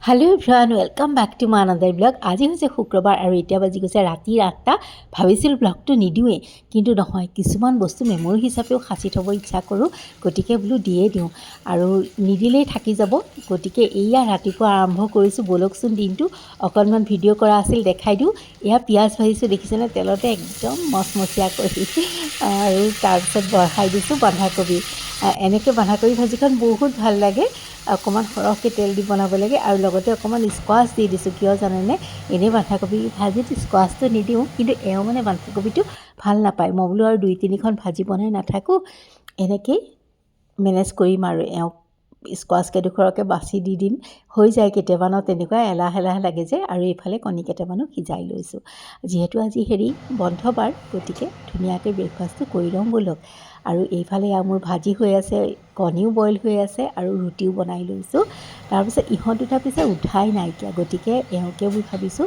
Hello everyone welcome back to my another blog. आज হৈছে শুক্ৰবাৰ আৰু এতিয়া বাজি গৈছে ৰাতি 8টা। ভাবিছিল ব্লগটো নিদিওঁৱে, কিন্তু নহয়, কিছুমান বস্তু মেমৰি হিচাপেও সাঁচি থ'ব ইচ্ছা কৰোঁ, গতিকে বোলো দিয়ে দিওঁ আৰু নিদিলেই থাকি যাব। গতিকে এয়া ৰাতিপুৱা আৰম্ভ কৰিছোঁ। বলকচোন দিনটো অকণমান ভিডিঅ' কৰা আছিল, দেখাই দিওঁ। এয়া পিঁয়াজ ভাজিছোঁ, দেখিছেনে? তেলতে একদম মচমচীয়া কৰি আৰু তাৰপিছত বঢ়াই দিছোঁ বন্ধাকবি। এনেকৈ বন্ধাকবি ভাজিখন বহুত ভাল লাগে। অকণমান সৰহকৈ তেল দি বনাব লাগে আৰু লগতে অকণমান স্কোৱাচ দি দিছোঁ। কিয় জানেনে? এনেই বন্ধাকবি ভাজিত স্কোৱাচটো নিদিওঁ, কিন্তু এওঁ মানে বন্ধাকবিটো ভাল নাপায়। মই বোলো আৰু 2-3খন ভাজি বনাই নাথাকোঁ, এনেকেই মেনেজ কৰিম আৰু এওঁক স্কোৱাচ কেইডোখৰকৈ বাছি দি দিম। হৈ যায় কেতিয়াবা ন তেনেকুৱা, এলাহ লাগে যে। আৰু এইফালে কণী কেইটামানো সিজাই লৈছোঁ, যিহেতু আজি বন্ধ বাৰ, গতিকে ধুনীয়াকৈ ব্ৰেকফাষ্টটো কৰি লওঁ ব'লক। আৰু এইফালে মোৰ ভাজি হৈ আছে, কণীও বইল হৈ আছে আৰু ৰুটিও বনাই লৈছোঁ। তাৰপিছত ইহঁত দুটা পিছে উঠাই নাইকিয়া, গতিকে এওঁকে মই ভাবিছোঁ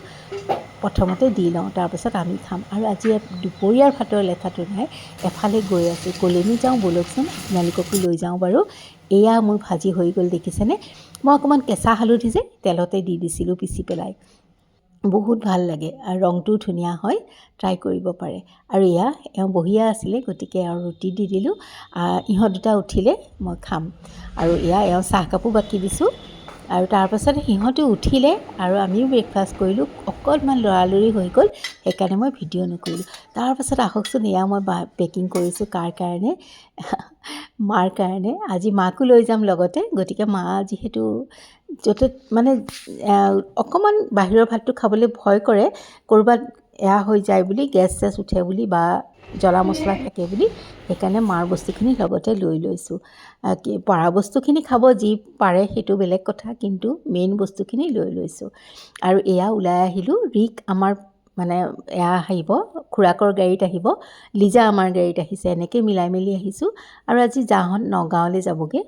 প্ৰথমতে দি লওঁ, তাৰপিছত আমি খাম। আৰু আজি দুপৰীয়াৰ ভাতৰ লেঠাটো নাই, এফালে গৈ আছোঁ। ক'লৈনো যাওঁ ব'লকচোন, আপোনালোককো লৈ যাওঁ বাৰু। এয়া মোৰ ভাজি হৈ গ'ল, দেখিছেনে? মই অকণমান কেঁচা হালধি যে তেলতে দি দিছিলোঁ পিচি পেলাই, বহুত ভাল লাগে আৰু ৰংটোও ধুনীয়া হয়, ট্ৰাই কৰিব পাৰে। আৰু এয়া এওঁ বহিয়া আছিলে, গতিকে এওঁ ৰুটি দি দিলোঁ। ইহঁত দুটা উঠিলে মই খাম। আৰু এয়া এওঁ চাহকাপো বাকি দিছোঁ। আৰু তাৰপাছত সিহঁতো উঠিলে আৰু আমিও ব্ৰেকফাষ্ট কৰিলোঁ। অকণমান লৰালৰি হৈ গ'ল, সেইকাৰণে মই ভিডিঅ' নকৰিলোঁ। তাৰপাছত আহকচোন, এয়া মই পেকিং কৰিছোঁ। কাৰ কাৰণে? মাৰ কাৰণে। আজি মাকো লৈ যাম লগতে, গতিকে মা যিহেতু য'তে মানে অকণমান বাহিৰৰ ভাতটো খাবলৈ ভয় কৰে, ক'ৰবাত এয়া হৈ যায় বুলি, গেছ উঠে বুলি বা জ্বলা মছলা থাকে বুলি, সেইকাৰণে মাৰ বস্তুখিনি লগতে লৈ লৈছোঁ। পৰা বস্তুখিনি খাব, যি পাৰে সেইটো বেলেগ কথা, কিন্তু মেইন বস্তুখিনি লৈ লৈছোঁ। আৰু এয়া ওলাই আহিলোঁ। ৰিক আমাৰ মানে এয়া আহিব, খুৰাকৰ গাড়ীত আহিব, লিজা আমাৰ গাড়ীত আহিছে, এনেকৈ মিলাই মেলি আহিছোঁ। আৰু আজি যাহঁত নগাঁৱলৈ যাবগৈ,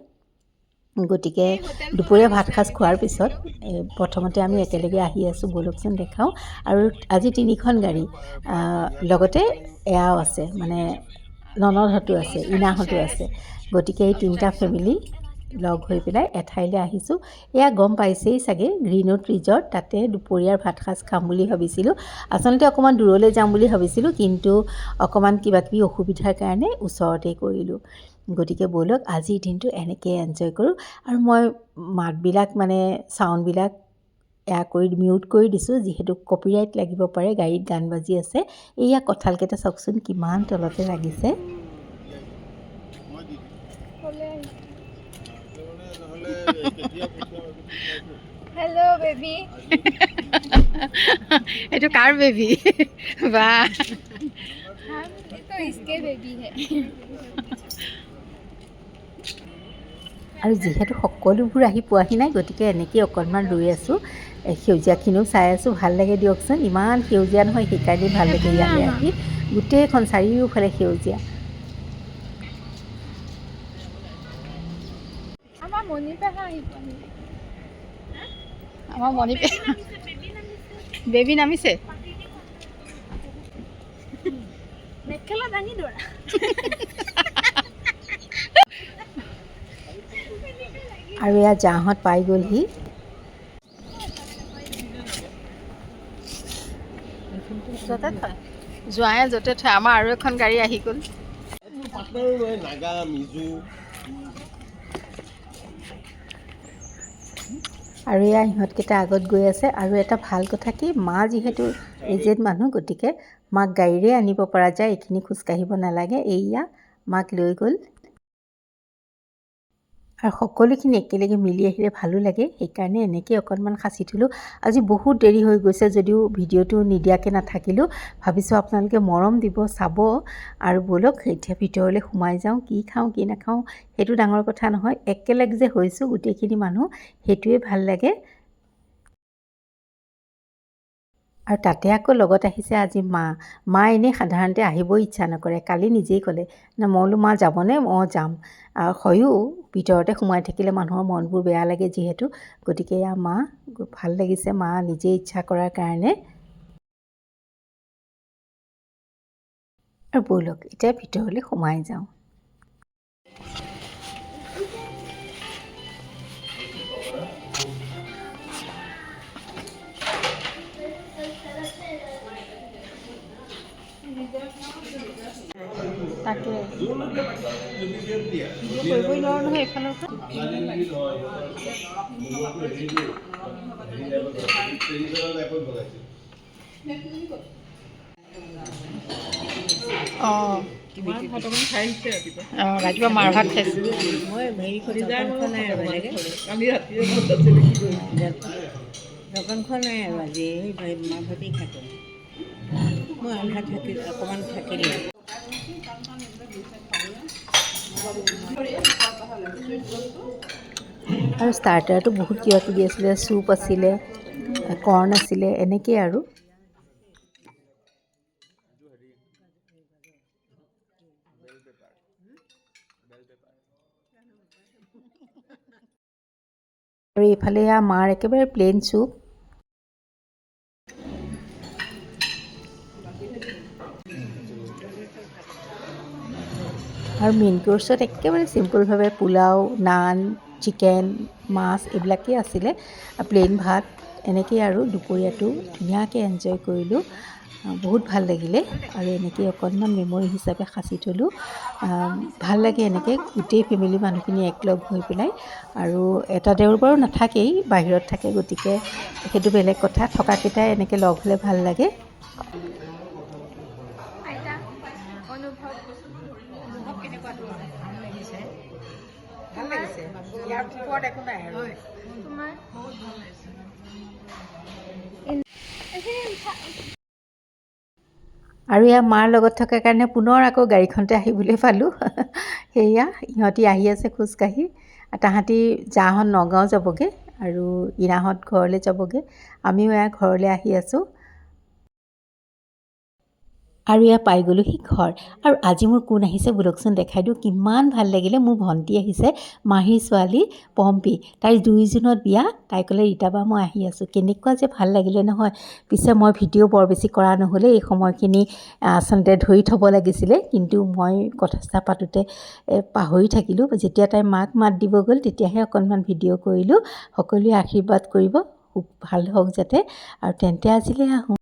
গতিকে দুপৰীয়া ভাত সাজ খোৱাৰ পিছত প্ৰথমতে আমি একেলগে আহি আছোঁ। ব'লকচোন দেখাওঁ। আৰু আজি 3খন গাড়ী, লগতে এয়াও আছে, মানে ননদহঁতো আছে, ইনাহঁতো আছে। গতিকে এই 3টা ফেমিলি লগ হৈ পেলাই এঠাইলৈ আহিছোঁ। এয়া গম পাইছেই চাগে, গ্ৰীণউড ৰিজৰ্ট, তাতে দুপৰীয়াৰ ভাত সাজ খাম বুলি ভাবিছিলোঁ। আচলতে অকণমান দূৰলৈ যাম বুলি ভাবিছিলোঁ, কিন্তু অকণমান কিবাকিবি অসুবিধাৰ কাৰণে ওচৰতেই কৰিলোঁ। গতিকে ব'লক আজিৰ দিনটো এনেকৈ এনজয় কৰোঁ। আৰু মই মাতবিলাক মানে চাউণ্ডবিলাক মিউট কৰি দিছোঁ, যিহেতু কপিৰাইট লাগিব পাৰে, গাড়ীত গান বাজি আছে। এয়া কঁঠালকেইটা চাওকচোন কিমান তলতে লাগিছে। Hello baby. এইটো কাৰ বেবী? বা हम तो इसके बेबी है। আৰু যিহেতু সকলোবোৰ আহি পোৱাহি নাই, গতিকে এনেকৈ অকণমান ৰৈ আছোঁ। সেউজীয়াখিনিও চাই আছোঁ, ভাল লাগে দিয়কচোন। ইমান সেউজীয়া নহয়, সেইকাৰণেই ভাল লাগে ইয়ালৈ আহি। গোটেইখন চাৰিওফালে সেউজীয়া। আমাৰ মনি পেহা আহি পালি। আমাৰ মণি বেবী নামিছে। মেখেলা দাঙি দৌৰা। আৰু এয়া যাহঁত পাই গ'লহি। য'তে থয় যোৱাই, য'তে থয়। আমাৰ আৰু এখন গাড়ী আহি গ'ল। নাগা মিজু আৰু এয়া ইহঁতকেইটা আগত গৈ আছে। আৰু এটা ভাল কথা কি, মা যিহেতু এজেড মানুহ, গতিকে মাক গাড়ীৰে আনিব পৰা যায়, এইখিনি খোজকাঢ়িব নালাগে। এয়া মাক লৈ গ'ল। আৰু সকলোখিনি একেলগে মিলি আহিলে ভালো লাগে, সেইকাৰণে এনেকৈ অকণমান সাঁচি থ'লোঁ। আজি বহুত দেৰি হৈ গৈছে, যদিও ভিডিঅ'টো নিদিয়াকৈ নাথাকিলোঁ। ভাবিছোঁ আপোনালোকে মৰম দিব, চাব। আৰু ব'লক এতিয়া ভিতৰলৈ সোমাই যাওঁ। কি খাওঁ কি নাখাওঁ সেইটো ডাঙৰ কথা নহয়, একেলগে যে হৈছোঁ গোটেইখিনি মানুহ, সেইটোৱে ভাল লাগে। আৰু তাতে আকৌ লগত আহিছে আজি মা এনেই সাধাৰণতে আহিবই ইচ্ছা নকৰে। কালি নিজেই ক'লে, না মই বোলো মা যাবনে? অঁ যাম। আৰু হয়ো, ভিতৰতে সোমাই থাকিলে মানুহৰ মনবোৰ বেয়া লাগে যিহেতু, গতিকে এয়া মা, ভাল লাগিছে মা নিজে ইচ্ছা কৰাৰ কাৰণে। আৰু ব'লক এতিয়া ভিতৰলৈ সোমাই যাওঁ। কৰিবই নোৱাৰোঁ নহয় এইফালৰ পৰা। অঁ ৰাতিপুৱা মাৰ ভাত খাইছোঁ। মই হেৰি জলপান খোৱা নাই আৰু বেলেগে জলপান খোৱা নাই আৰু আজি এই মা ভাতেই খাইছোঁ। মই আন্ধা থাকিল অকণমান থাকিলে আৰু ষ্টাৰ্টাৰটো বহুত কিবা কিবি আছিলে, চুপ আছিলে, কৰ্ণ আছিলে, এনেকেই আৰু। আৰু এইফালে মাৰ একেবাৰে প্লেইন চুপ। আৰু মেইন কোৰ্ছত একেবাৰে চিম্পুলভাৱে পোলাও, নান, চিকেন, মাছ এইবিলাকেই আছিলে, প্লেইন ভাত এনেকেই আৰু। দুপৰীয়াটো ধুনীয়াকৈ এনজয় কৰিলোঁ, বহুত ভাল লাগিলে। আৰু এনেকৈ অকণমান মেমৰি হিচাপে সাঁচি থ'লোঁ। ভাল লাগে এনেকৈ গোটেই ফেমিলি মানুহখিনি একলগ হৈ পেলাই। আৰু এটা দেওৰ বাৰু নাথাকেই, বাহিৰত থাকে, গতিকে সেইটো বেলেগ কথা। থকাকেইটাই এনেকৈ লগ হ'লে ভাল লাগে। আইতা অনুভৱ ভাল লাগিছে। ইয়াৰ ওপৰত একো নাই আৰু তোমাৰ আৰু এয়া মাৰ লগত থকাৰ কাৰণে পুনৰ আকৌ গাড়ীখনতে আহিবলৈ পালোঁ। সেয়া ইহঁতি আহি আছে খোজকাঢ়ি। তাহাঁতি যাহঁত নগাঁও যাবগৈ আৰু ইৰাহঁত ঘৰলৈ যাবগৈ। আমিও এয়া ঘৰলৈ আহি আছোঁ। আৰু এয়া পাই গ'লোহি ঘৰ। আৰু আজি মোৰ কোন আহিছে বোলকচোন দেখাই দিওঁ। কিমান ভাল লাগিলে, মোৰ ভণ্টি আহিছে, মাহীৰ ছোৱালী পম্পী। তাইৰ 2 জুনত বিয়া। তাই ক'লে ৰীতা বা মই আহি আছোঁ। কেনেকুৱা যে ভাল লাগিলে নহয়। পিছে মই ভিডিঅ' বৰ বেছি কৰা নহ'লে, এই সময়খিনি আচলতে ধৰি থ'ব লাগিছিলে, কিন্তু মই কথা চথা পাতোঁতে পাহৰি থাকিলোঁ। যেতিয়া তাই মাক মাত দিব গ'ল তেতিয়াহে অকণমান ভিডিঅ' কৰিলোঁ। সকলোৱে আশীৰ্বাদ কৰিব, ভাল হওক যাতে। আৰু তেন্তে আজিলৈ আহোঁ।